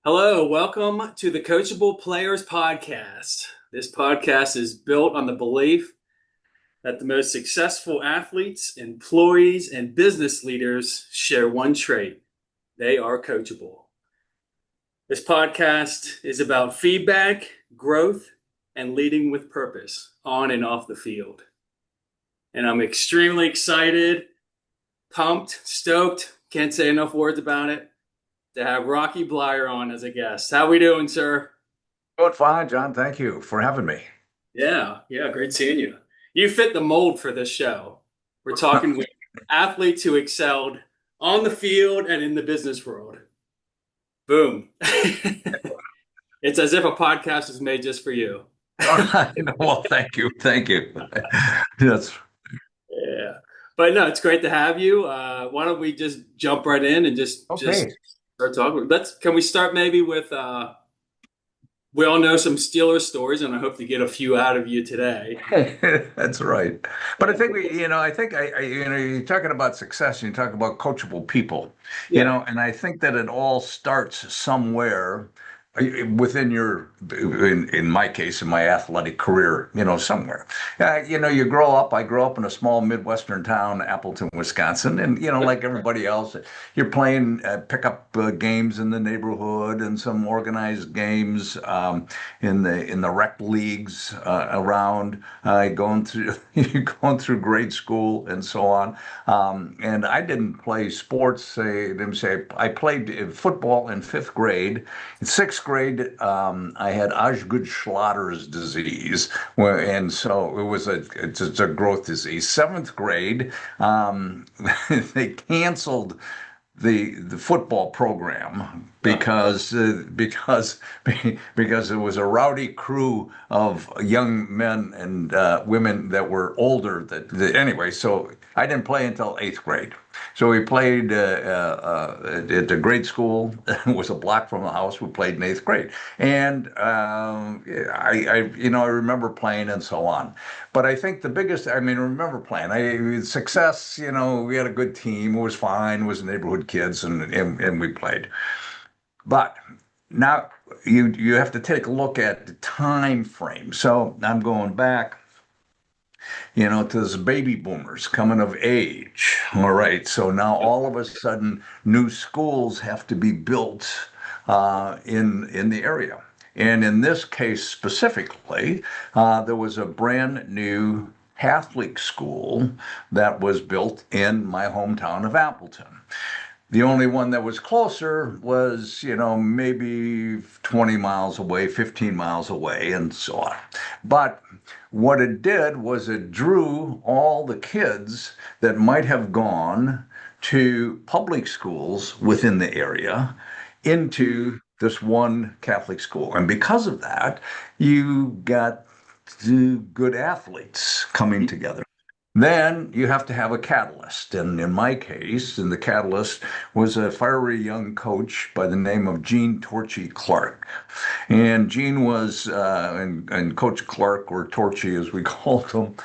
Hello, welcome to the Coachable Players podcast. This podcast is built on the belief that the most successful athletes, employees, and business leaders share one trait. They are coachable. This podcast is about feedback, growth, and leading with purpose on and off the field. And I'm extremely excited, pumped, stoked, can't say enough words about it, to have Rocky Bleier on as a guest. How we doing, sir? Doing fine, John. Thank you for having me. Yeah, great seeing you. You fit the mold for this show. We're talking with athletes who excelled on the field and in the business world. Boom. It's as if a podcast was made just for you. All right. Well, thank you. Thank you. Yes. Yeah. But no, it's great to have you. Why don't we just jump right in and just Okay. start talking? Can we start maybe with we all know some Steelers stories, and I hope to get a few out of you today. That's right. But I think you're talking about success and you're talking about coachable people, Yeah. and I think that it all starts somewhere within in my case, in my athletic career, somewhere. You grow up. I grew up in a small Midwestern town, Appleton, Wisconsin, and like everybody else, you're playing pickup games in the neighborhood and some organized games in the rec leagues around, going through going through grade school and so on. And I didn't play sports. Say I played football in fifth grade. In sixth grade, I had Osgood-Schlatter's disease, and so it's a growth disease. Seventh grade, they canceled the football program Oh, because it was a rowdy crew of young men and women that were older anyway, so I didn't play until eighth grade. So we played at the grade school. It was a block from the house. We played in eighth grade, and I remember playing and so on. But I think the biggest, I mean, I remember playing. Success, we had a good team. It was fine. It was neighborhood kids, and we played. But now you have to take a look at the time frame. So I'm going back, to this baby boomers coming of age. All right. So now all of a sudden, new schools have to be built in the area. And in this case specifically, there was a brand new Catholic school that was built in my hometown of Appleton. The only one that was closer was, maybe 20 miles away, 15 miles away, and so on. But what it did was it drew all the kids that might have gone to public schools within the area into this one Catholic school. And because of that, you got good athletes coming together. Then you have to have a catalyst. And in my case, the catalyst was a fiery young coach by the name of Gene Torchy Clark. And Gene was, and Coach Clark, or Torchy as we called him,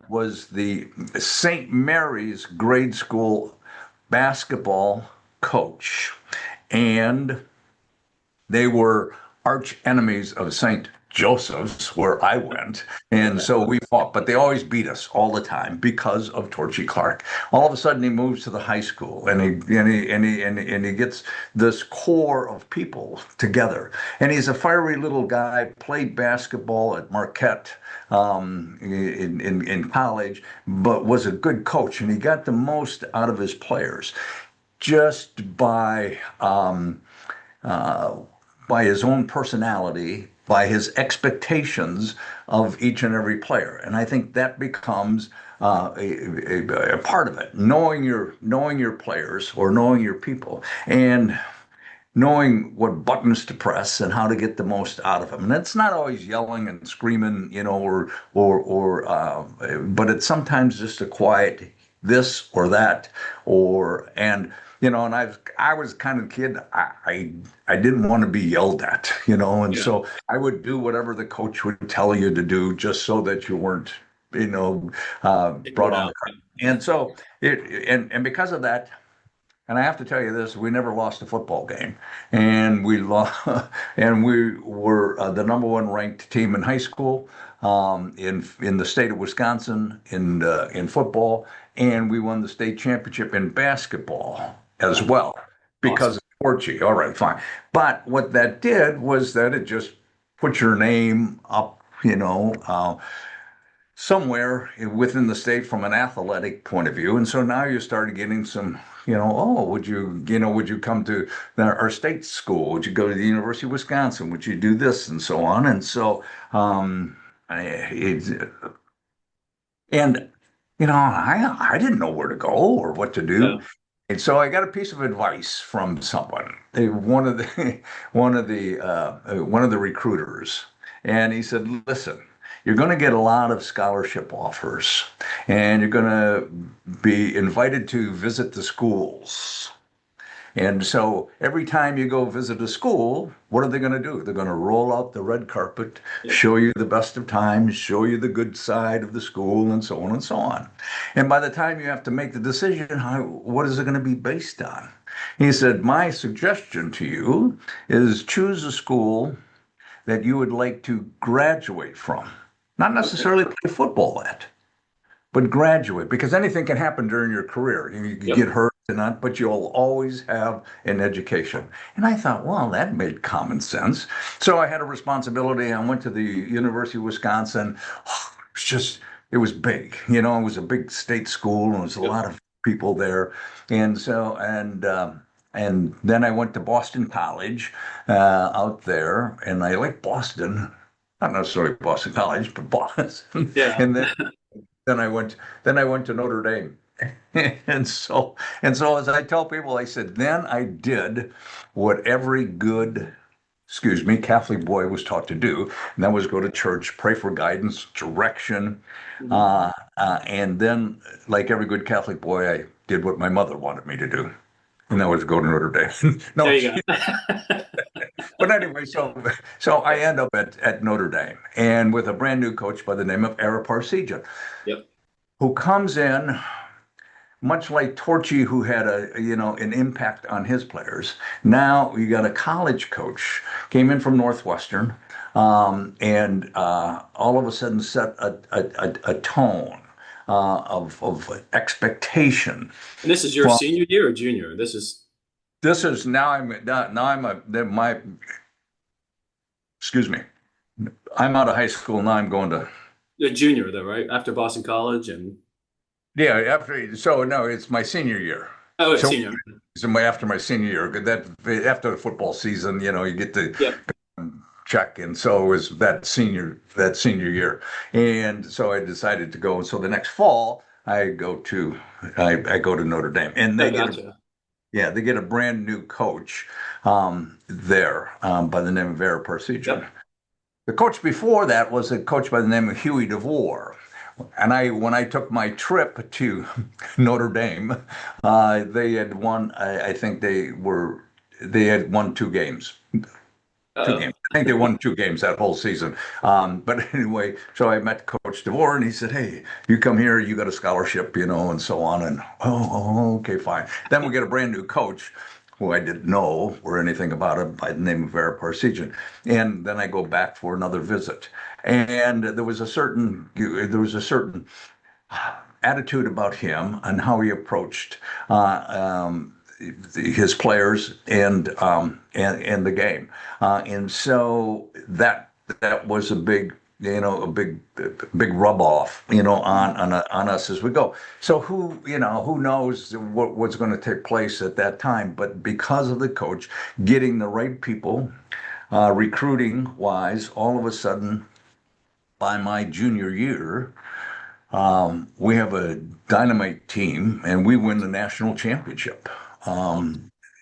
was the St. Mary's grade school basketball coach. And they were arch enemies of St. Joseph's, where I went. And so we fought, but they always beat us all the time because of Torchy Clark. All of a sudden, he moves to the high school, and he gets this core of people together. And he's a fiery little guy. Played basketball at Marquette in college, but was a good coach, and he got the most out of his players just by his own personality, by his expectations of each and every player. And I think that becomes a part of it, knowing your players or knowing your people, and knowing what buttons to press and how to get the most out of them. And it's not always yelling and screaming, but it's sometimes just a quiet this or that, and I was the kind of kid I didn't want to be yelled at, and yeah. so I would do whatever the coach would tell you to do just so that you weren't, Figure brought it on out. the cart. And so and because of that, And I have to tell you this, we never lost a football game. And we lost, and we were the number one ranked team in high school, in the state of Wisconsin in football, and we won the state championship in basketball as Wow. well because Awesome. of Torchy. All right, fine. But what that did was that it just put your name up, somewhere within the state from an athletic point of view. And so now you started getting some, oh, would you come to our state school? Would you go to the University of Wisconsin? Would you do this and so on? And so, it's, and, I didn't know where to go or what to do. Yeah. And so I got a piece of advice from someone, one of the one of the recruiters, and he said, "Listen, you're going to get a lot of scholarship offers, and you're going to be invited to visit the schools. And so every time you go visit a school, what are they going to do? They're going to roll out the red carpet, Yep. show you the best of times, show you the good side of the school, and so on and so on. And by the time you have to make the decision, what is it going to be based on?" He said, "My suggestion to you is choose a school that you would like to graduate from, not Okay. necessarily play football at, but graduate, because anything can happen during your career. You can get Yep. hurt and not, but you'll always have an education." And I thought, well, that made common sense. So I had a responsibility. I went to the University of Wisconsin. It was big. It was a big state school, and there was a Yep. lot of people there. And then I went to Boston College out there, and I like Boston, not necessarily Boston College, but Boston. Yeah. And then I went then I went to Notre Dame. And so as I tell people, I said, then I did what every good, excuse me, Catholic boy was taught to do, and that was go to church, pray for guidance, direction, Mhm. and then, like every good Catholic boy, I did what my mother wanted me to do, and that was go to Notre Dame. There No, you go. but anyway, so I end up at Notre Dame, and with a brand new coach by the name of Ara Parsegian, Yep. who comes in much like Torchy, who had an impact on his players. Now you got a college coach came in from Northwestern, and all of a sudden set a tone of expectation. And this is your From senior year or junior? This is this is now I'm my excuse me, I'm out of high school now. I'm going to a junior though, right? After Boston College and yeah after so no, it's my senior year. oh, wait, So senior. after my senior year, that after the football season, you get to Yep. check, and so it was that senior year, and so I decided to go. And so the next fall, I go to Notre Dame, and Oh, gotcha. they get a brand new coach there by the name of Vera Parsegian. Yep. The coach before that was a coach by the name of Huey DeVore. And when I took my trip to Notre Dame, they had won. I think they had won two games. Two Uh-oh. games. I think they won two games that whole season. But anyway, so I met Coach DeVore, and he said, "Hey, you come here, you got a scholarship, and so on." And okay, fine. Then we get a brand new coach who I didn't know or anything about him by the name of Vera Parsegian. And then I go back for another visit. And there was a certain attitude about him and how he approached his players and the game, and so that was a big rub off, on us as we go. So who knows what's going to take place at that time? But because of the coach getting the right people, recruiting wise, all of a sudden by my junior year, we have a dynamite team, and we win the national championship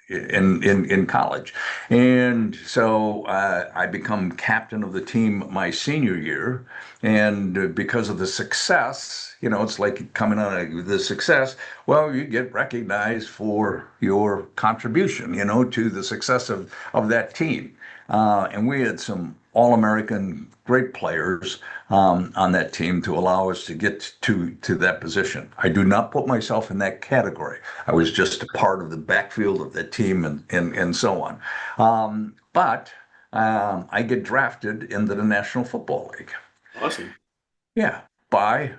in college. And so I become captain of the team my senior year. And because of the success, it's like coming out of the success. Well, you get recognized for your contribution, to the success of that team. And we had some All-American, great players on that team to allow us to get to that position. I do not put myself in that category. I was just a part of the backfield of that team and so on. But I get drafted into the National Football League. Awesome. Yeah, by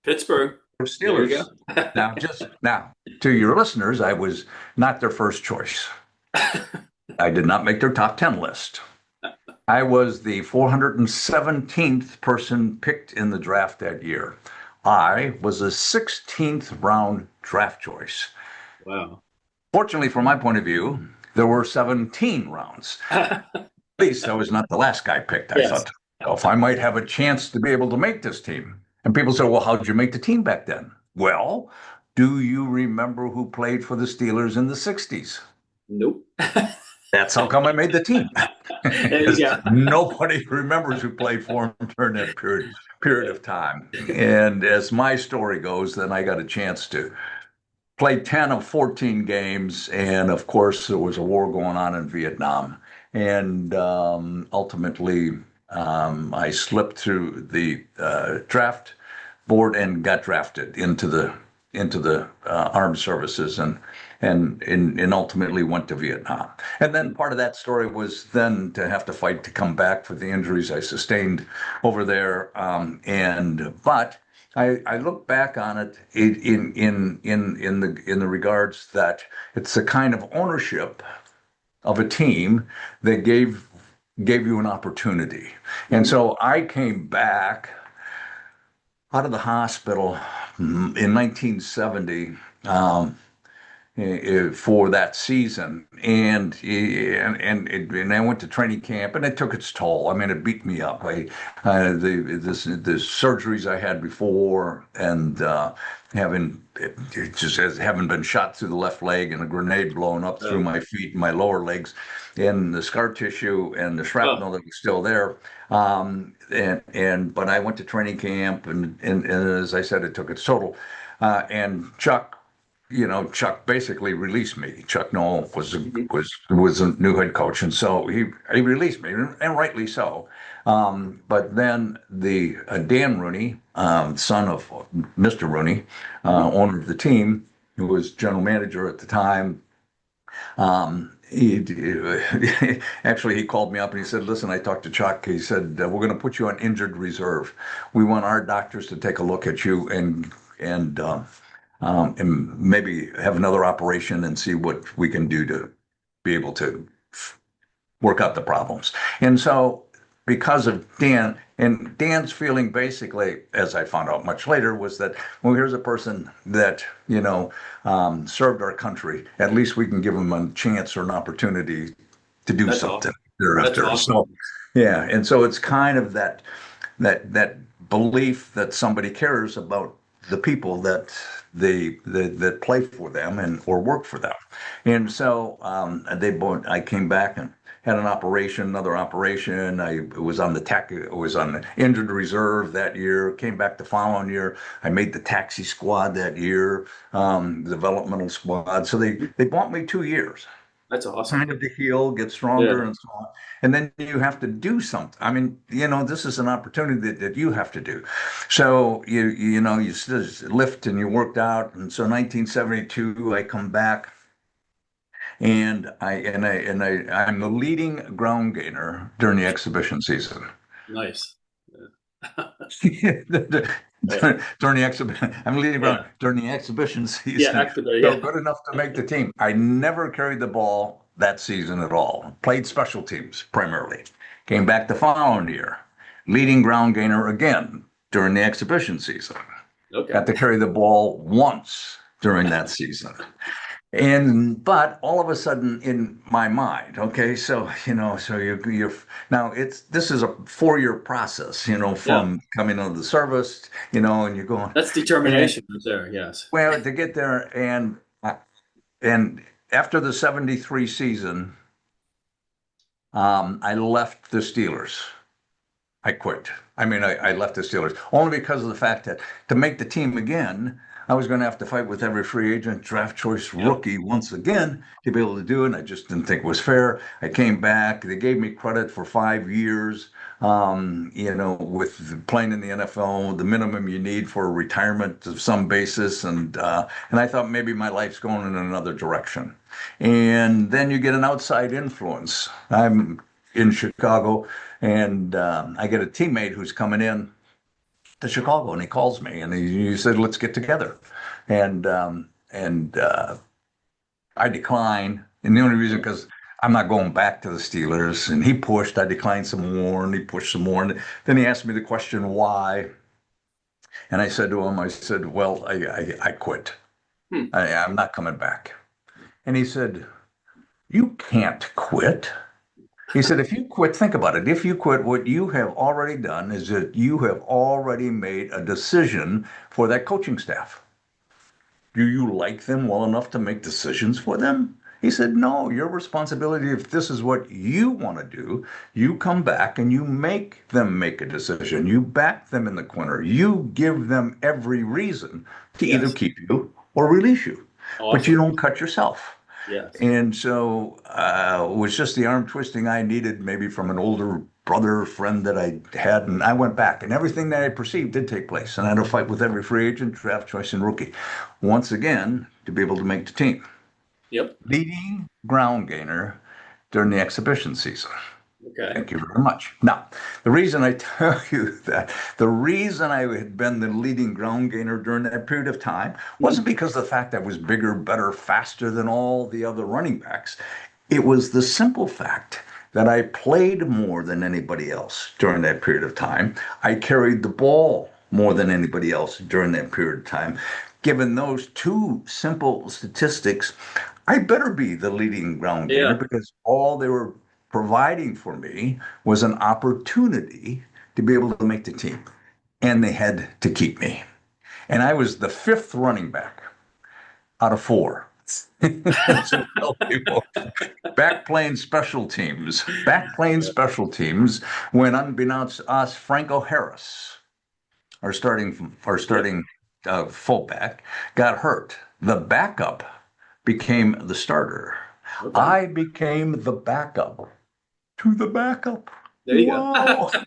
Pittsburgh. There you Steelers. go. Now, to your listeners, I was not their first choice. I did not make their top 10 list. I was the 417th person picked in the draft that year. I was a 16th round draft choice. Wow. Fortunately, from my point of view, there were 17 rounds. At least I was not the last guy picked. I Yes. thought, if I might have a chance to be able to make this team. And people say, well, how did you make the team back then? Well, do you remember who played for the Steelers in the 60s? Nope. That's how come I made the team. There you Because go. nobody remembers who played for him during that period of time. And as my story goes, then I got a chance to play 10 of 14 games. And of course, there was a war going on in Vietnam. And ultimately, I slipped through the draft board and got drafted into the armed services and ultimately went to Vietnam. And then part of that story was then to have to fight to come back for the injuries I sustained over there. But I look back on it in the regards that it's a kind of ownership of a team that gave you an opportunity. And so I came back out of the hospital in 1970 for that season, and I went to training camp, and it took its toll. I mean, it beat me up. The surgeries I had before, and having been shot through the left leg and a grenade blown up through Oh. my feet and my lower legs, and the scar tissue and the Oh. shrapnel that was still there. But I went to training camp, and as I said, it took its total. And Chuck basically released me. Chuck Noll Mhm. was a new head coach, and so he released me, and rightly so. But then the Dan Rooney, son of Mr. Rooney, Mhm. owner of the team, who was general manager at the time, he actually he called me up and he said, "Listen, I talked to Chuck. He said we're going to put you on injured reserve. We want our doctors to take a look at you and maybe have another operation and see what we can do to be able to work out the problems." And so, because of Dan, and Dan's feeling basically, as I found out much later, was that, well, here's a person that, served our country. At least we can give him a chance or an opportunity to do That's something awesome. That's thereafter. awesome. So, yeah. And so it's kind of that belief that somebody cares about the people that play for them and or work for them. And so I came back and had an operation, another operation. I was on the injured reserve that year. Came back the following year. I made the taxi squad that year, developmental squad. So they bought me 2 years That's awesome. kind of to heal, get stronger, Yeah. and so on. And then you have to do something. I mean, this is an opportunity that you have to do. So you just lift and you worked out. And so 1972, I come back I'm the leading ground gainer during the exhibition season. Nice. Yeah. During the exhibition, I'm leading ground Yeah. during the exhibition Yeah. season. Actually, So yeah. good enough to make the team. I never carried the ball that season at all. Played special teams primarily. Came back the following year, leading ground gainer again during the exhibition season. Okay. Got to carry the ball once during that season. But all of a sudden in my mind, okay, so you're now this is a 4-year process, Yeah. from coming out of the service, and you're going, That's and determination right there. Yes. well, to get there, and after the 73 season, I left the Steelers. I quit. I mean, I left the Steelers only because of the fact that to make the team again, I was going to have to fight with every free agent, draft choice rookie once again to be able to do it. And I just didn't think it was fair. I came back. They gave me credit for 5 years, with playing in the NFL, the minimum you need for retirement of some basis. And I thought maybe my life's going in another direction. And then you get an outside influence. I'm in Chicago, and I get a teammate who's coming in to Chicago, and he calls me, and he said, "Let's get together." And I decline, and the only reason because I'm not going back to the Steelers. And he pushed, I declined some more, and he pushed some more, and then he asked me the question why, and I said to him, I said, "Well, I quit. Hmm. I'm not coming back." And he said, "You can't quit." He said, "If you quit, think about it. If you quit, what you have already done is that you have already made a decision for that coaching staff. Do you like them well enough to make decisions for them?" He said, "No, your responsibility, if this is what you want to do, you come back and you make them make a decision. You back them in the corner. You give them every reason to either Yes. keep you or release you, but you Awesome. don't cut yourself." Yes. And so it was just the arm twisting I needed, maybe from an older brother friend that I had. And I went back, and everything that I perceived did take place. And I had a fight with every free agent, draft choice, and rookie once again to be able to make the team. Yep. Leading ground gainer during the exhibition season. Okay. Thank you very much. Now, the reason I tell you that, the reason I had been the leading ground gainer during that period of time wasn't because of the fact I was bigger, better, faster than all the other running backs. It was the simple fact that I played more than anybody else during that period of time. I carried the ball more than anybody else during that period of time. Given those two simple statistics, I better be the leading ground gainer Yeah. because all they were providing for me was an opportunity to be able to make the team. And they had to keep me. And I was the fifth running back out of four. So tell people, back playing special teams, when unbeknownst to us, Franco Harris, Yep. our starting fullback, got hurt. The backup became the starter. Okay. I became the backup to the backup. There you Wow. go.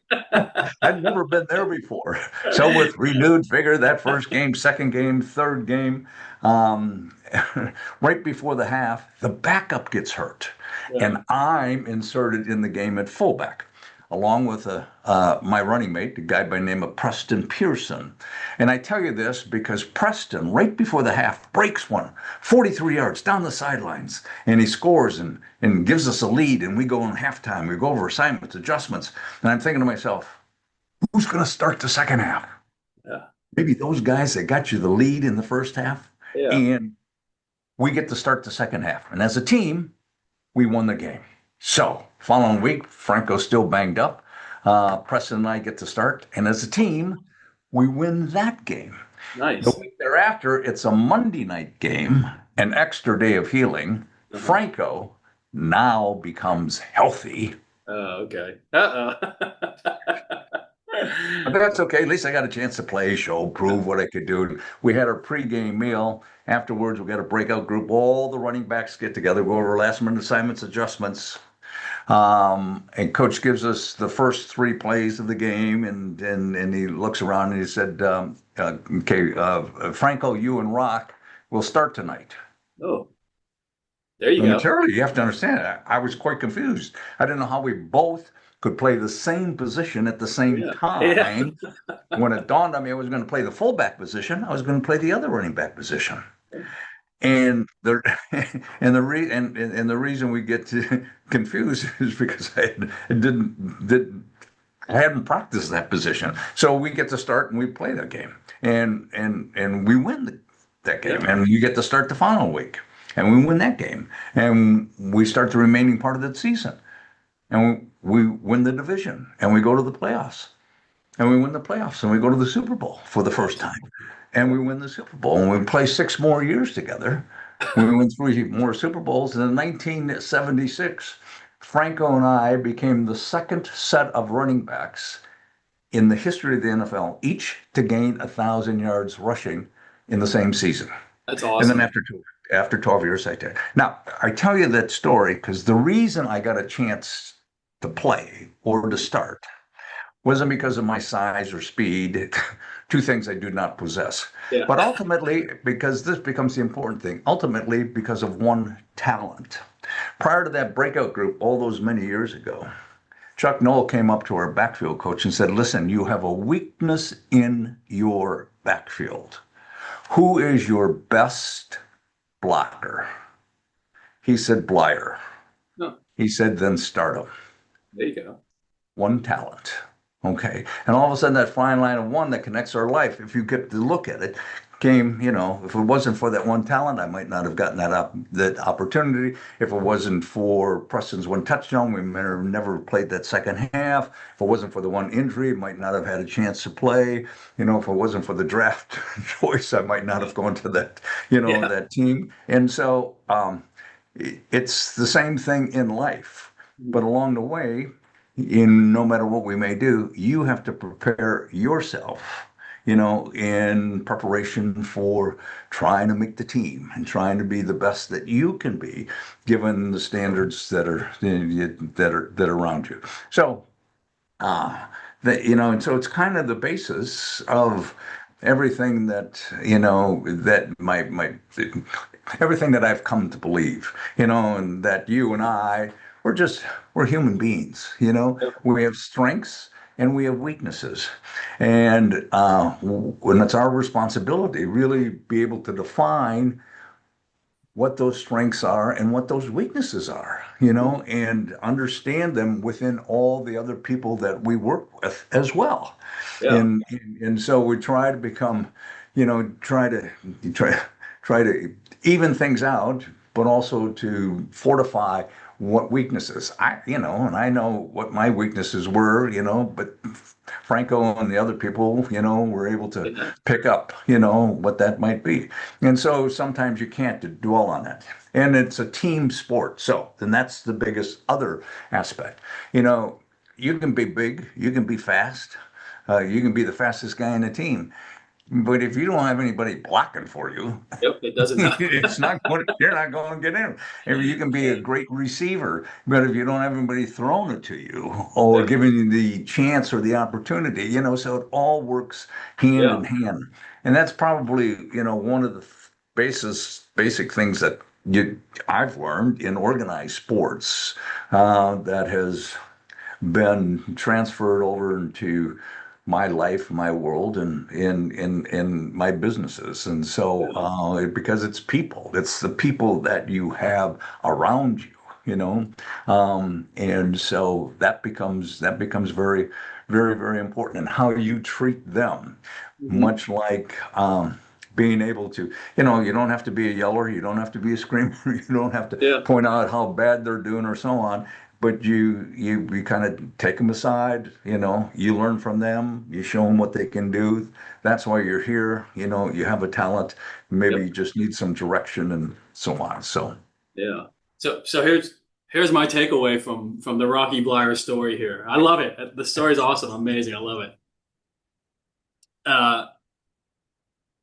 I'd never been there before. So with renewed vigor, that first game, second game, third game, um, right before the half, the backup gets hurt, Yeah. and I'm inserted in the game at fullback, along with my running mate, a guy by the name of Preston Pearson. And I tell you this because Preston, right before the half, breaks one, 43 yards down the sidelines, and he scores and gives us a lead, and we go in halftime. We go over assignments, adjustments, and I'm thinking to myself, who's going to start the second half? Yeah. Maybe those guys that got you the lead in the first half. Yeah. And we get to start the second half. And as a team, we won the game. So, following week, Franco's still banged up. Preston and I get to start. And as a team, we win that game. The Nice. week thereafter, it's a Monday night game, an extra day of healing. Uh-huh. Franco now becomes healthy. Oh, okay. Uh-oh. But that's okay. At least I got a chance to play, show, prove what I could do. We had our pregame meal. Afterwards, we got a breakout group. All the running backs get together, go over last minute assignments, adjustments. And coach gives us the first three plays of the game, and he looks around and he said, "Okay, Franco, you and Rock will start tonight." Oh, there you go. Momentarily, you have to understand, I was quite confused. I didn't know how we both could play the same position at the same Yeah. Yeah. time. When it dawned on me I was going to play the fullback position, I was going to play the other running back position. And the and the reason we get confused is because I hadn't practiced that position. So we get to start and we play that game, and we win that game, Yeah. and you get to start the following week, and we win that game, and we start the remaining part of the season, and we win the division, and we go to the playoffs. And we win the playoffs, and we go to the Super Bowl for the first Nice. time. And we win the Super Bowl, and we play 6 more years together. We win three more Super Bowls. And in 1976, Franco and I became the second set of running backs in the history of the NFL, each to gain 1,000 yards rushing in the same season. That's And then awesome. after 12 years, I did. Now, I tell you that story because the reason I got a chance to play or to start wasn't because of my size or speed, two things I do not possess, Yeah. but ultimately, because this becomes the important thing, ultimately because of one talent. Prior to that breakout group, all those many years ago, Chuck Noll came up to our backfield coach and said, listen, you have a weakness in your backfield. Who is your best blocker? He said, Bleier. No, He said, then start him. there you go. One talent. Okay. And all of a sudden, that fine line of one that connects our life, if you get to look at it, came, if it wasn't for that one talent, I might not have gotten that opportunity. If it wasn't for Preston's one touchdown, we might have never played that second half. If it wasn't for the one injury, might not have had a chance to play. If it wasn't for the draft choice, I might not have gone to Yeah. that team. And so it's the same thing in life. But along the way, in no matter what we may do, you have to prepare yourself, in preparation for trying to make the team and trying to be the best that you can be, given the standards that are around you. So, and so it's kind of the basis of everything that my everything that I've come to believe, and that you and I, we're human beings, we have strengths and we have weaknesses. And when it's our responsibility, really be able to define what those strengths are and what those weaknesses are, and understand them within all the other people that we work with as well. Yeah. And so we try to become, try try to even things out, but also to fortify what weaknesses and I know what my weaknesses were, but Franco and the other people, were able to Yeah. pick up, what that might be. And so sometimes you can't dwell on that. And it's a team sport. So then that's the biggest other aspect. You can be big, you can be fast, you can be the fastest guy in the team. But if you don't have anybody blocking for you, Yep. It doesn't you're not going to get in. And you can be a great receiver, but if you don't have anybody throwing it to you or Yeah. giving you the chance or the opportunity, so it all works hand Yeah. in hand. And that's probably, one of the basic things that I've learned in organized sports, that has been transferred over into my life, my world, and in my businesses. And so, Yeah. because it's the people that you have around you, and so that becomes very, very, very important, and how you treat them, Hmm. much like. Being able to, you don't have to be a yeller, you don't have to be a screamer, you don't have to Yeah. point out how bad they're doing or so on, but you kind of take them aside, you learn from them, you show them what they can do. That's why you're here, you have a talent, maybe Yep. you just need some direction and so on. So, Yeah. So here's my takeaway from the Rocky Bleier story here. I love it. The story's awesome, amazing. I love it. Uh,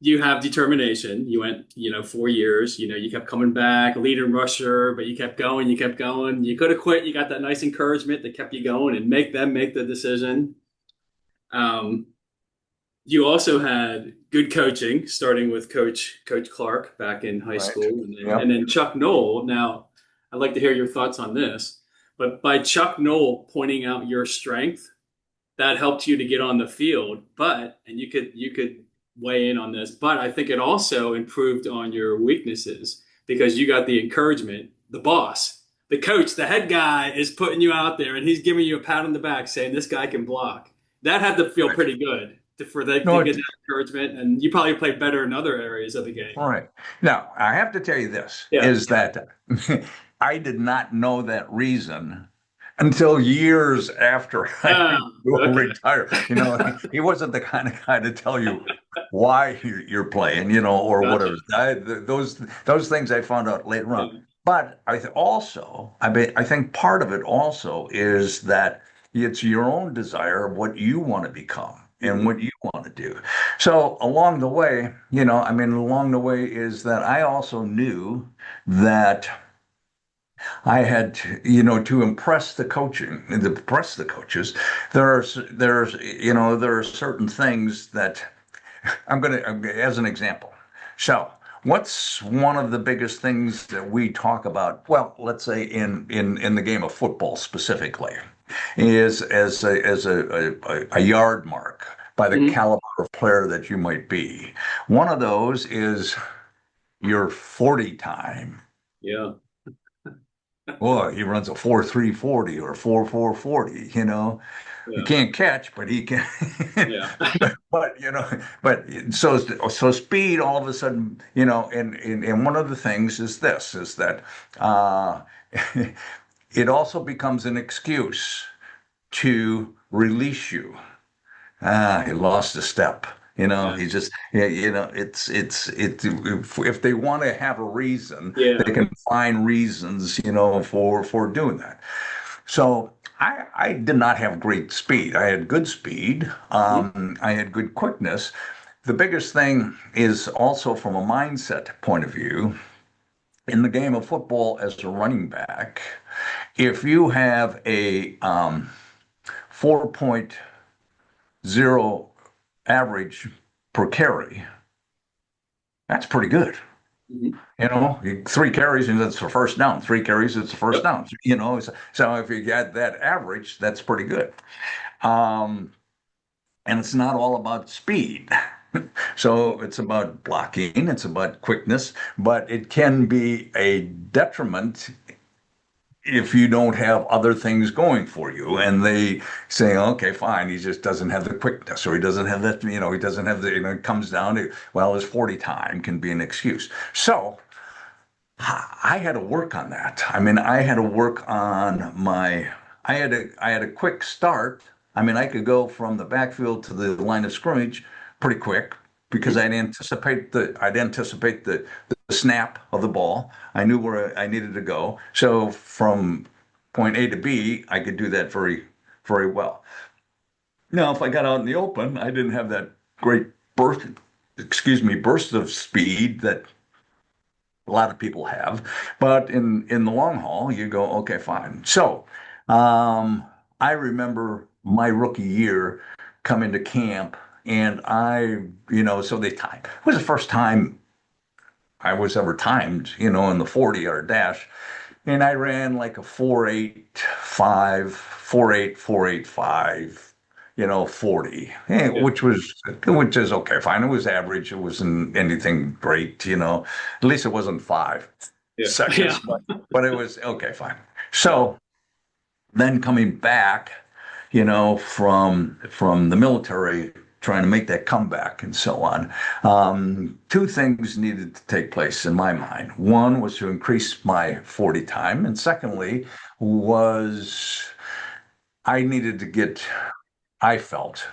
you have determination. You went, 4 years. You kept coming back, leading rusher, but you kept going. You kept going. You could have quit. You got that nice encouragement that kept you going and make them make the decision. Um, you also had good coaching, starting with Coach Clark back in high right. school, and then Yep. Chuck Noll. Now, I'd like to hear your thoughts on this. But by Chuck Noll pointing out your strength, that helped you to get on the field. And you could weigh in on this, but I think it also improved on your weaknesses because you got the encouragement. The boss, the coach, the head guy is putting you out there and he's giving you a pat on the back saying this guy can block. That had to feel Right. pretty good for them to No, get that encouragement, and you probably played better in other areas of the game. all right. Now, I have to tell you this Yeah. is that I did not know that reason until years after I Oh, okay. retired. He wasn't the kind of guy to tell you why you're playing, or Gotcha. whatever. Those things I found out later on. Yeah. But I think part of it also is that it's your own desire of what you want to become. and what you want to do. So along the way, along the way is that I also knew that I had to, to impress the coaches. There are certain things that as an example. So, what's one of the biggest things that we talk about? Well, let's say in the game of football specifically, is a yard mark by the Mhm. caliber of player that you might be. One of those is your 40 time. Yeah. Boy, he runs a 4.340 or 4.440, He Yeah. can't catch, but he can. Yeah. But so speed all of a sudden, and one of the things is this is that uh, it also becomes an excuse to release you. He lost a step. Yeah. He just, yeah, if they want to have a reason, Yeah. they can find reasons, for doing that. So I did not have great speed. I had good speed. Mhm. I had good quickness. The biggest thing is also from a mindset point of view in the game of football as a running back. If you have a 4.0 average per carry, that's pretty good. Mhm. 3 carries and it's a first down. 3 carries, it's a first Yep. down. So if you get that average, that's pretty good. Um, and it's not all about speed. So it's about blocking, it's about quickness, but it can be a detriment if you don't have other things going for you. And they say, okay, fine, he just doesn't have the quickness, or he doesn't have that, he doesn't have it comes down to, well, his 40 time can be an excuse. So I had to work on that. I mean, I had to work on I had a quick start. I mean, I could go from the backfield to the line of scrimmage pretty quick because Mhm. I'd anticipate the snap of the ball. I knew where I needed to go. So from point A to B, I could do that very, very well. Now, if I got out in the open, I didn't have that great burst of speed that a lot of people have, but in the long haul, you go, okay, fine. So, um, I remember my rookie year coming to camp, and so they timed. It was the first time I was ever timed, in the 40-yard dash, and I ran like a 4.85, 4.8, 40, Yeah. which is okay, fine. It was average. It wasn't anything great, At least it wasn't five Yeah. Yeah. seconds, but it was okay, fine. Yeah. So then coming back, from the military, trying to make that comeback and so on. Two things needed to take place in my mind. One was to increase my 40 time, and secondly was I needed to get. I felt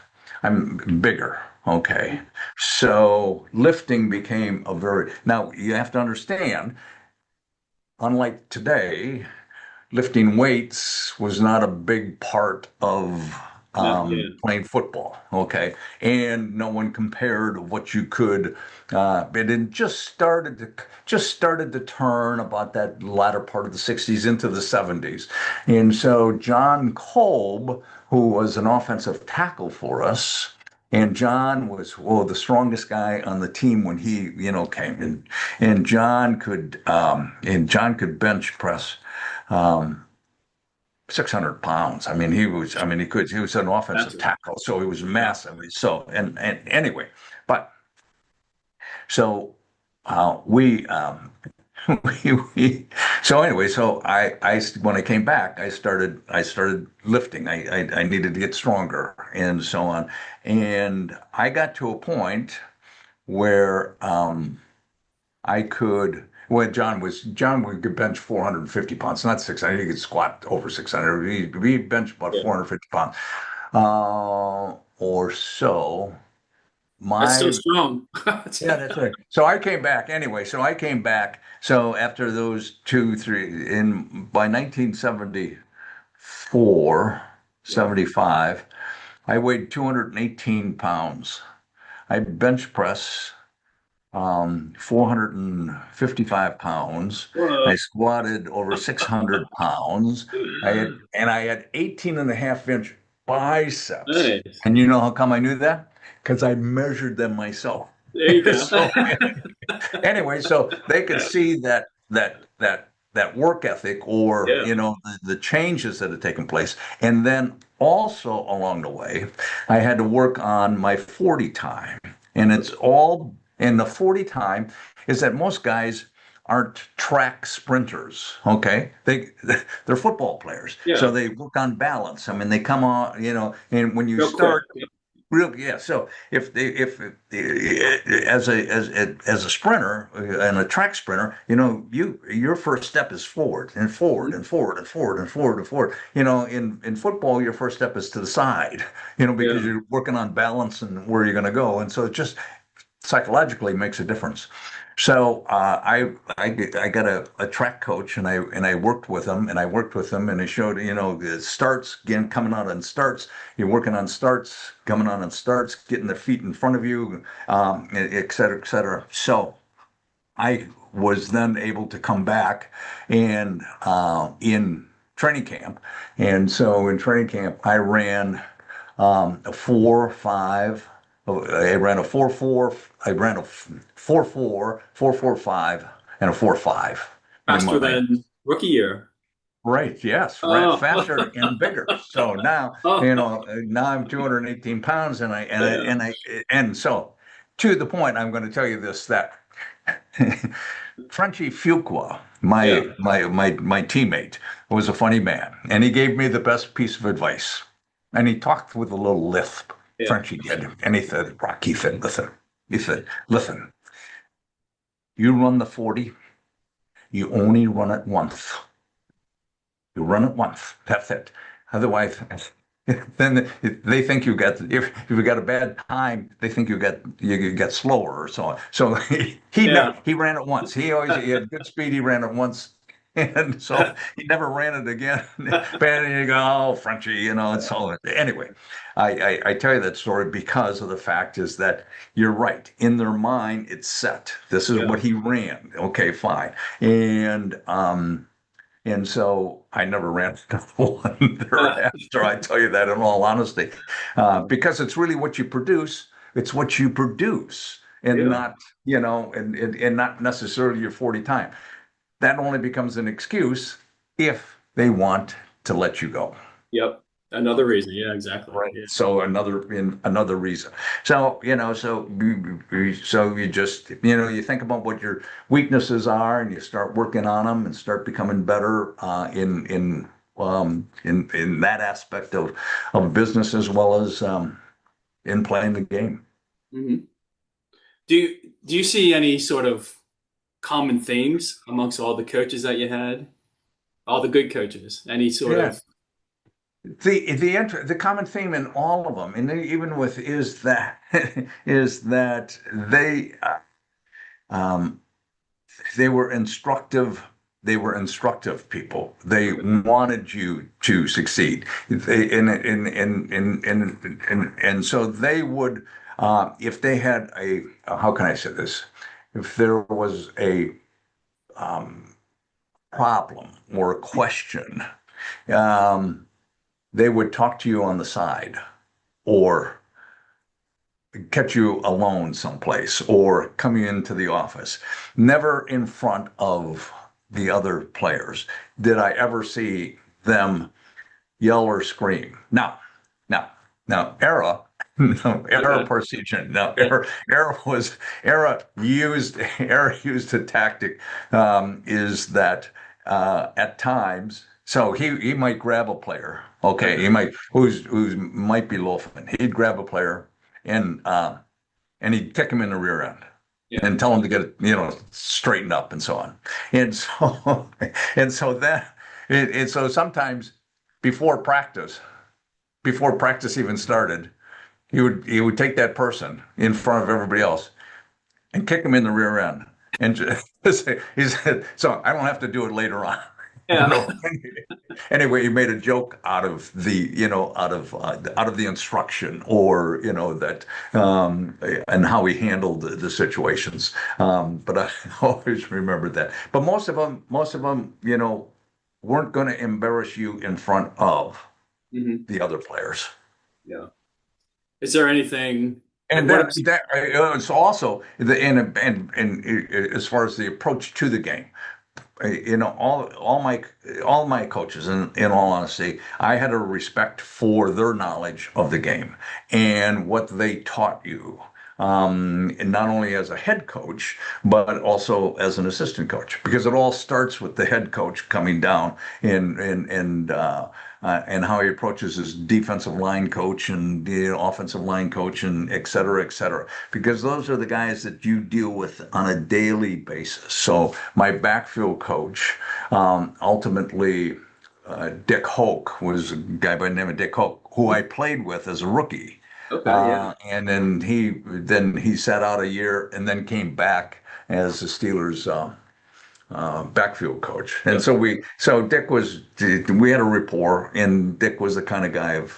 I'm bigger. Okay, so lifting became a very now you have to understand. Unlike today, lifting weights was not a big part of No, yeah. playing football. Okay, and no one compared what you could. But it just started to turn about that latter part of the '60s into the '70s, and so John Kolb, who was an offensive tackle for us. And John was, the strongest guy on the team when he, came in. And John could bench press um, 600 pounds. I mean, he was an offensive That's it. tackle, so he was Yeah. massive. So, and anyway, but so we, so anyway, when I came back, I started lifting. I needed to get stronger and so on. And I got to a point where, John could bench 450 pounds, not 600. He could squat over 600. He benched about Yeah. 450 pounds, or so. That's still My strong. Yeah, that's right. So I came back anyway. So I came back. So after those two, three, by 1974, Yeah. 75. I weighed 218 pounds. I bench press 455 pounds. I Whoa. squatted over 600 pounds. I had 18 and a half inch biceps. Nice. And you know how come I knew that? Because I measured them myself. There you go. So anyway, so they could see that work ethic, or Yeah. the changes that had taken place. And then also along the way, I had to work on my 40 time. And it's all in the 40 time is that most guys aren't track sprinters. Okay. They're football players. So Yeah. they work on balance. I mean, they come on, and when you Real quick. start real, yeah. So if as a sprinter and a track sprinter, your first step is forward and forward Mhm. and forward and forward and forward and forward. In football, your first step is to the side. Because Yeah. you're working on balance and where you're going to go, and so it just psychologically makes a difference. So I got a track coach, and I worked with him, and he showed the starts again, coming out on starts. You're working on starts, coming on starts, getting the feet in front of you, et cetera, et cetera. So I was then able to come back and in training camp, and so in training camp I ran a 4-5. I ran a 4-4. I ran a 4-4, 4-4-5, and a 4-5 in Faster my than rookie year. right. Yes, ran Oh. faster and bigger. So now Oh. now I'm 218 pounds, Yeah. and so to the point, I'm going to tell you this that. Frenchy Fuqua, Yeah. my teammate, was a funny man, and he gave me the best piece of advice. And he talked with a little lisp. Yeah. Frenchy did, and he said, "Rocky," listen, you run the 40, you only run it once. You run it once. That's it. Otherwise, then they think you got if you got a bad time, they think you get slower or so on. So Yeah. he ran it once. He had good speed. He ran it once, and so he never ran it again. Bad, and you go, oh, Frenchie, and so anyway, I tell you that story because of the fact is that you're right. In their mind, it's set. This is Yeah. what he ran. Okay, fine, and and so I never ran one thereafter. I tell you that in all honesty, because it's really what you produce. It's what you produce, and Yeah. not and not necessarily your 40 time. That only becomes an excuse if they want to let you go. Yep. Another reason. Yeah, exactly. Right. Yeah. So another reason. So so you just you think about what your weaknesses are, and you start working on them and start becoming better in that aspect of business as well as in playing the game. Hmm. Do you see any sort of common themes amongst all the coaches that you had? All the good coaches? Any sort Yeah. of The common theme in all of them, and even with is that is that um, they were instructive. They were instructive people. They wanted you to succeed. And so they would, if they had how can I say this? If there was a um, problem or a question, um, they would talk to you on the side, or catch you alone someplace, or coming into the office. Never in front of the other players did I ever see them yell or scream. Now, Era, no, Era okay. Parsegian. No, Yeah. Era used a tactic, is that at times. So he might grab a player. Okay, he Okay. might who's might be loafing. He'd grab a player and he'd kick him in the rear end Yeah. and tell him to get it, straightened up and so on. And so and so that and so sometimes before practice, before practice even started, he would take that person in front of everybody else and kick him in the rear end and just say, he said, so I don't have to do it later on. you Yeah. know. Anyway, he made a joke out of the, out of the instruction, or that, and how he handled the situations. But I always remembered that. But most of them, weren't going to embarrass you in front of Hmm. the other players. Yeah. Is there anything like And what are that it's also and as far as the approach to the game, all my coaches, in all honesty, I had a respect for their knowledge of the game and what they taught you. And not only as a head coach, but also as an assistant coach, because it all starts with the head coach coming down and how he approaches his defensive line coach and the offensive line coach and et cetera, et cetera, because those are the guys that you deal with on a daily basis. So my backfield coach, ultimately, Dick Hoke, was a guy by the name of Dick Hoke, who I played with as a rookie. okay, yeah. And then he sat out a year and then came back as the Steelers backfield coach. And Yep. so Dick we had a rapport, and Dick was the kind of guy of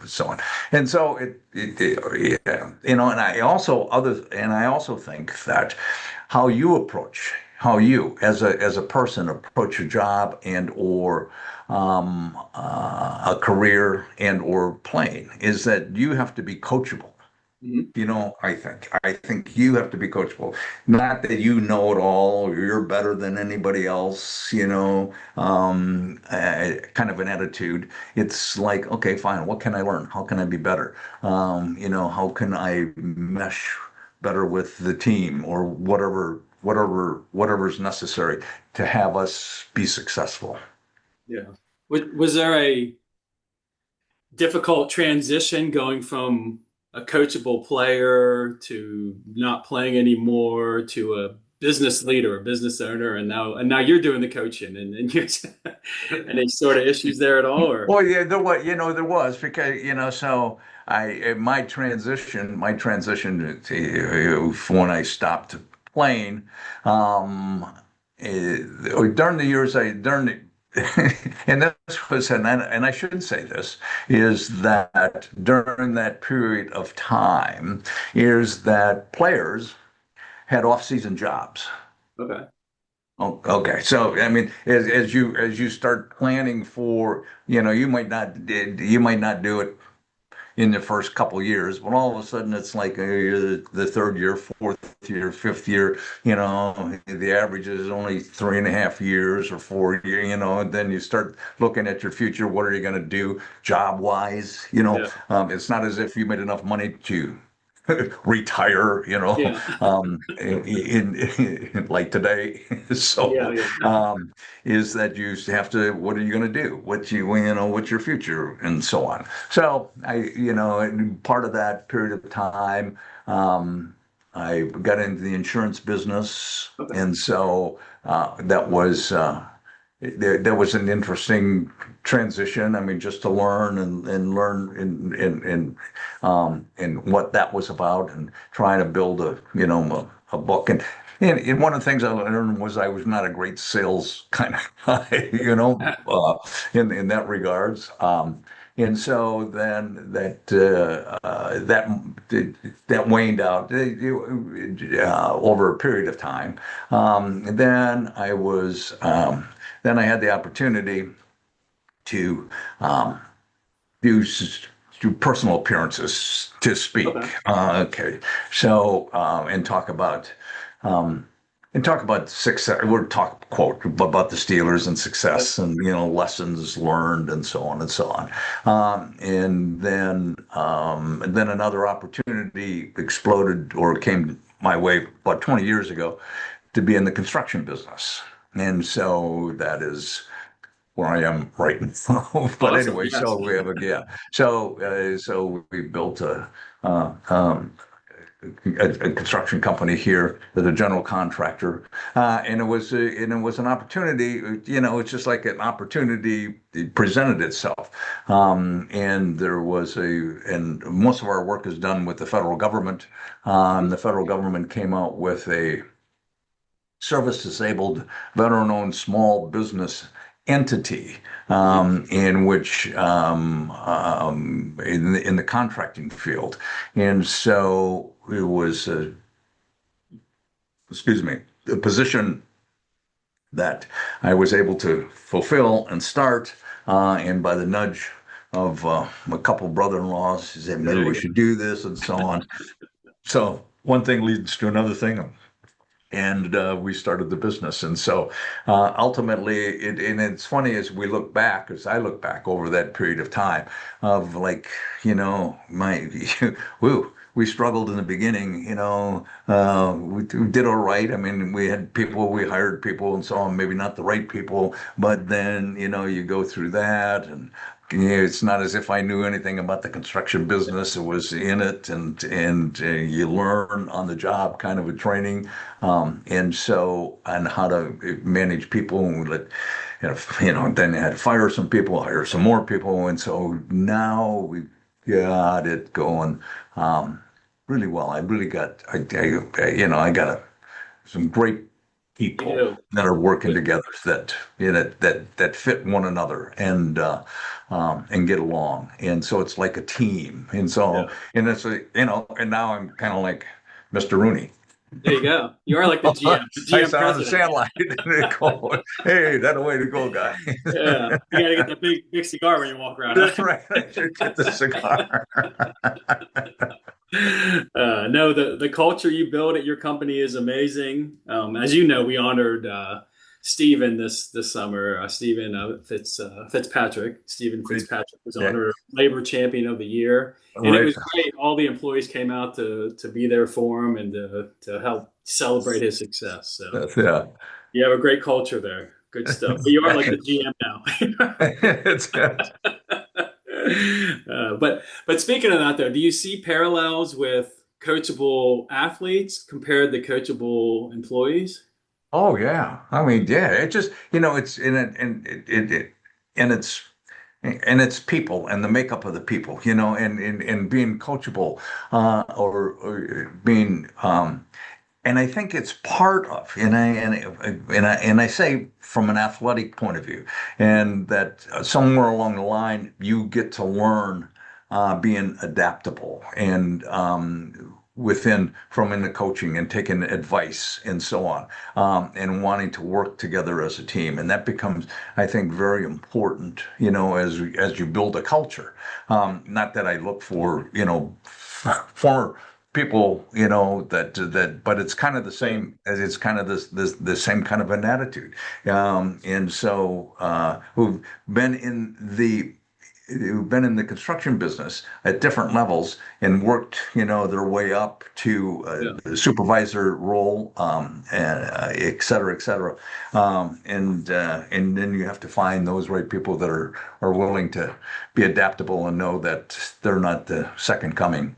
so on. And so yeah, and I also think that how you as a person approach a job and or a career and or playing, is that you have to be coachable. Hmm. I think you have to be coachable. Not that you know it all or you're better than anybody else, kind of an attitude. It's like, okay, fine. What can I learn? How can I be better? How can I mesh better with the team, or whatever's necessary to have us be successful. Yeah. Was there a difficult transition going from a coachable player to not playing anymore to a business leader, a business owner, and now you're doing the coaching and you any sort of issues there at all or Well, yeah, there was because so my transition when I stopped playing, um, during the years I during the and this was and I shouldn't say this, is that during that period of time is that players had off-season jobs. okay. Oh, okay. So, I mean, as you start planning for, you might not do it in the first couple of years, but all of a sudden it's like you're the third year, fourth year, fifth year. The average is only 3.5 years or 4 years. And then you start looking at your future. What are you going to do job wise? Yeah. It's not as if you made enough money to retire, Yeah. like today. Yeah. So, Yeah. is that you have to, what are you going to do? What's your future, and so on. So and part of that period of time, I got into the insurance business, Okay. and so that was an interesting transition. I mean, just to learn and learn and what that was about, and trying to build a book. And one of the things I learned was I was not a great sales kind of guy, in that regards. And so then that waned out over a period of time. And then I had the opportunity to do do personal appearances to Okay. speak. Okay, so and talk about success. We're talk quote about the Steelers and Yeah. success, and lessons learned, and so on and so on. And then another opportunity exploded or came my way about 20 years ago, to be in the construction business. And so that is where I am right now. But Awesome. anyway, Yes. so we have a yeah. So we built uh, um, a construction company here as a general contractor, and it was an opportunity. It's just like an opportunity, it presented itself, and most of our work is done with the federal government. Mhm. The federal government came out with a service disabled, veteran-owned small business entity Yeah. in which in the contracting field, and so it was excuse me, a position that I was able to fulfill and start, and by the nudge of a couple brother-in-laws, he said maybe There we you should do this and so on. So one thing leads to another thing, and we started the business. And so ultimately, and it's funny as we look back, as I look back over that period of time, of like, my, woo, we struggled in the beginning, we did all right. I mean, we had people, we hired people and so on, maybe not the right people, but then, you go through that and it's not as if I knew anything about the construction business. It was in it, and you learn on the job, kind of a training, and how to manage people. And then I had to fire some people, hire some more people, and so now we got it going really well. I really got, I got some great you people do. that are working together that fit one another and get along. And so it's like a team. And so Yeah. and now I'm kind of like Mr. Rooney. There you go. You are like the I GM saw on the president. sand line and they call, hey, that a way to go, guy. Yeah. You got to get that big cigar when you walk around. That's Huh? right. I should get the cigar. No, the culture you build at your company is amazing. As you know, we honored Stephen this summer. Stephen Fitzpatrick. Stephen Right. Fitzpatrick was Yeah. honored Labor Champion of the Year, and it Right. was great. All the employees came out to be there for him and to help celebrate his success. So Yeah. you have a great culture there. Good stuff. But you are like the GM now. It's, But speaking of that though, do you see parallels with coachable athletes compared to coachable employees? oh yeah. I mean, yeah, it just, it's in it and it's and it's people and the makeup of the people, and being coachable, or being and I think it's part of, and I say from an athletic point of view, and that somewhere along the line you get to learn being adaptable and within from in the coaching and taking advice and so on, and wanting to work together as a team, and that becomes, I think, very important, as you build a culture. Not that I look for, former people, but it's kind of the Yeah, same as it's kind of the same kind of an attitude, and so who've been in the construction business at different levels and worked, their way up to yeah, the supervisor role, et cetera, et cetera. And then you have to find those right people that are willing to be adaptable and know that they're not the second coming.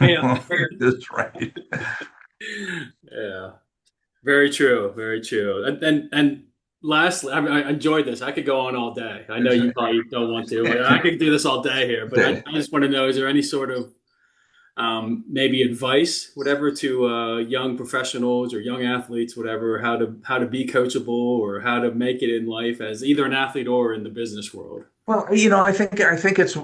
yeah. That's right. Yeah. Very true. Very true. And lastly, I enjoyed this. I could go on all day. I know you probably don't want to, but I could do this all day here. But I just want to know: is there any sort of maybe advice, whatever, to young professionals or young athletes, whatever, how to be coachable or how to make it in life as either an athlete or in the business world? Well, I think it's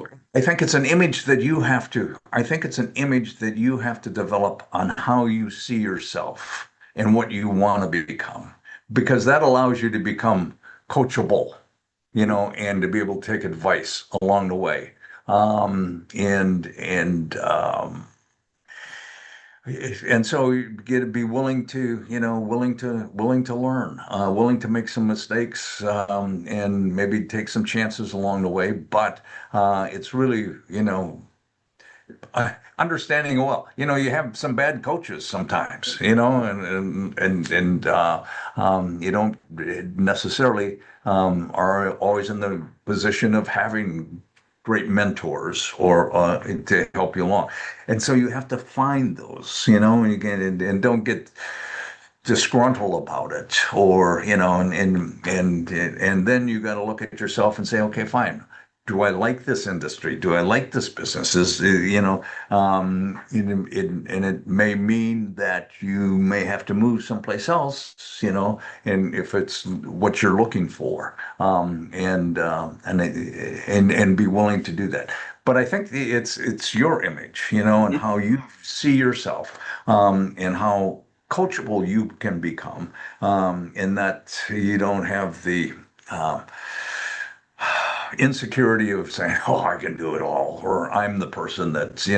an image that you have to I think it's an image that you have to develop on how you see yourself and what you want to become, because that allows you to become coachable, and to be able to take advice along the way. And so you get to be willing to, willing to learn, willing to make some mistakes, and maybe take some chances along the way. But it's really, understanding, well, you have some bad coaches sometimes, and you don't necessarily are always in the position of having great mentors or to help you along. And so you have to find those, and don't get disgruntled about it, or and then you got to look at yourself and say, okay, fine. do I like this industry? Do I like this business? And it may mean that you may have to move someplace else, and if it's what you're looking for, and be willing to do that. But I think it's your image, and how you see yourself, and how coachable you can become, in that you don't have the insecurity of saying, "Oh, I can do it all," or "I'm the person that's is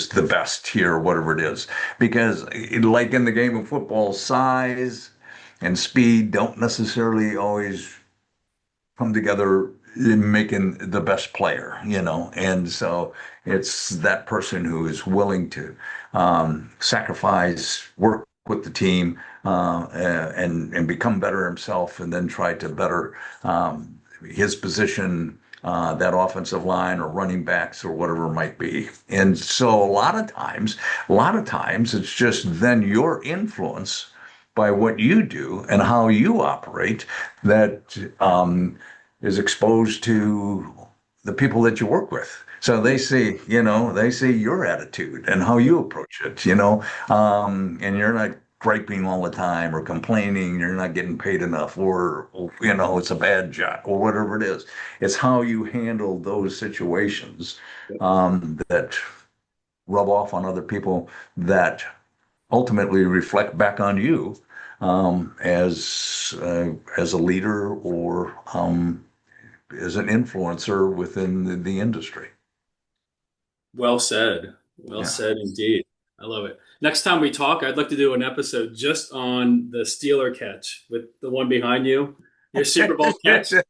the best here," whatever it is. Because, like in the game of football, size and speed don't necessarily always come together in making the best player, And so it's that person who is willing to sacrifice, work with the team, and become better himself, and then try to better his position, that offensive line or running backs or whatever it might be. And so a lot of times it's just then your influence by what you do and how you operate that is exposed to the people that you work with. So they see your attitude and how you approach it, and you're not griping all the time or complaining you're not getting paid enough, or, it's a bad job or whatever it is. It's how you handle those situations, that rub off on other people, that ultimately reflect back on you, as a leader, or as an influencer within the industry. Well said. Well Yeah. said indeed. I love it. Next time we talk, I'd like to do an episode just on the Steeler catch with the one behind you, your Super Bowl catch, the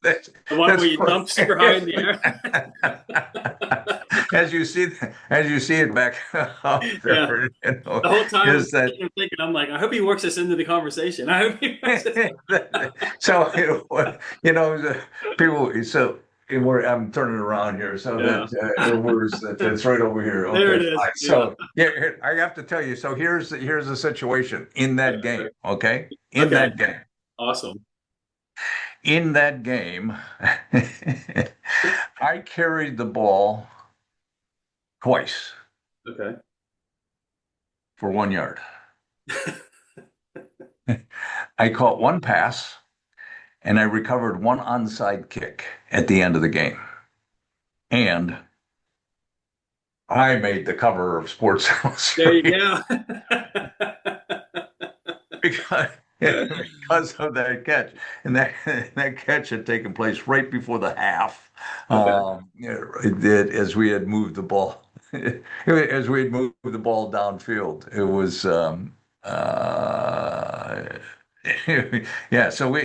one That's where you jump super high in the air. as you see it back up Yeah. there, The whole time I'm is that sitting there thinking, I'm like, I hope he works this into the conversation. I hope he works this. so people so I'm turning around here so Yeah. that that's right over here. There Okay, it is. fine. Yeah. So yeah, I have to tell you. So here's the situation in that game. Okay, in Okay. that game. Awesome. In that game, I carried the ball twice Okay. for 1 yard. I caught one pass and I recovered one onside kick at the end of the game. And I made the cover of Sports There you Illustrated go. because, because of that catch. And that catch had taken place right before the half. Okay. It did, as we had moved the ball. As we had moved the ball downfield, it was yeah. We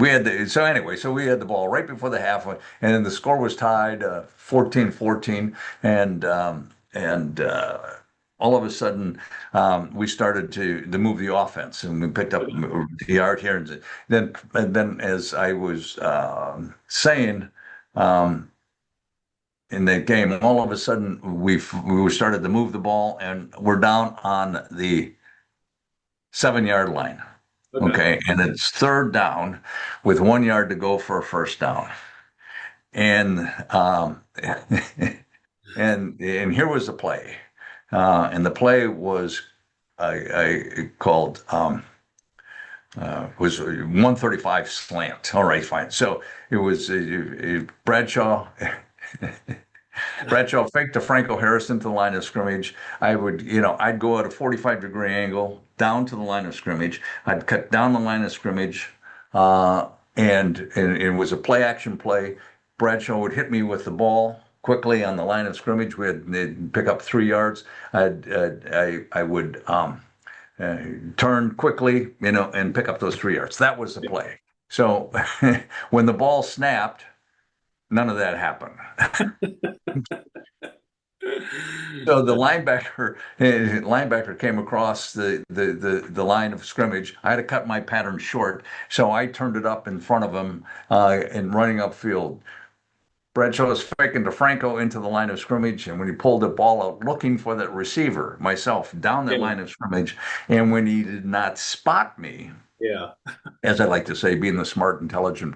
had we had the ball right before the half, and then the score was tied 14-14, and all of a sudden we started to move the offense, and we picked up Okay. the yard here, and then as I was saying. Um, in that game, all of a sudden we started to move the ball, and we're down on the 7 yard line. Okay. Okay, and it's third down with 1 yard to go for a first down, and and here was the play, and the play was I called was 135 slant. All right, fine. So it was Bradshaw. Bradshaw faked to Franco Harris into the line of scrimmage. I'd go at a 45-degree angle down to the line of scrimmage. I'd cut down the line of scrimmage, and it was a play action play. Bradshaw would hit me with the ball quickly on the line of scrimmage. They'd pick up 3 yards. I would turn quickly, and pick up those 3 yards. That was the play. So when the ball snapped, none of that happened. So the linebacker came across the line of scrimmage. I had to cut my pattern short, so I turned it up in front of him, and running upfield. Bradshaw was faking to Franco into the line of scrimmage, and when he pulled the ball out, looking for that receiver, myself, down that Yeah. line of scrimmage, and when he did not spot me, Yeah. as I like to say, being the smart, intelligent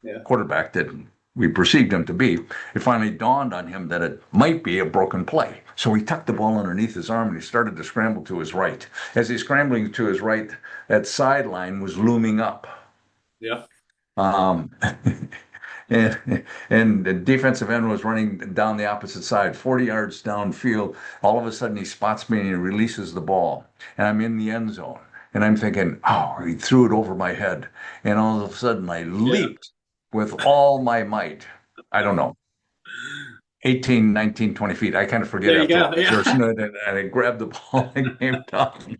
Yeah. quarterback that we perceived him to be, it finally dawned on him that it might be a broken play. So he tucked the ball underneath his arm and he started to scramble to his right. As he's scrambling to his right, that sideline was looming up. Yeah. Um, and the defensive end was running down the opposite side, 40 yards downfield. All of a sudden, he spots me and he releases the ball, and I'm in the end zone. And I'm thinking, oh, he threw it over my head. And all of a sudden, I Yeah. leaped with all my might. I don't know, 18, 19, 20 feet. I kind of forget There you after go. all these Yeah. years. And I grabbed the ball and came down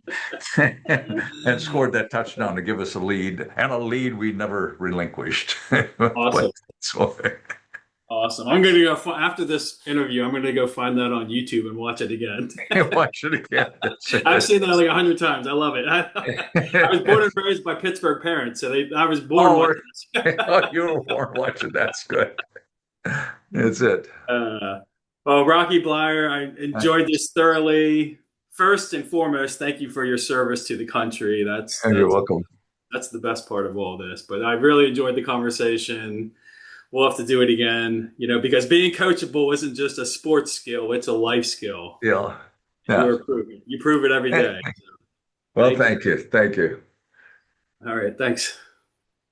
and scored that touchdown to give us a lead, and a lead we never relinquished. Awesome. But so Awesome. I'm going to go after this interview. I'm going to go find that on YouTube and watch it again. watch it again. That's I've it. seen that like 100 times. I love it. I was born and raised by Pittsburgh parents, so I was born Oh, watching this. oh, you were born watching. That's good. That's it. Uh, well, Rocky Bleier, I enjoyed this thoroughly. First and foremost, thank you for your service to the country. That's You're that's welcome. that's the best part of all this. But I really enjoyed the conversation. We'll have to do it again, because being coachable isn't just a sports skill; it's a life skill. Yeah. Yeah. You're proving. You prove it every day. So, Well, thank you. thank you. Thank you. All right, thanks.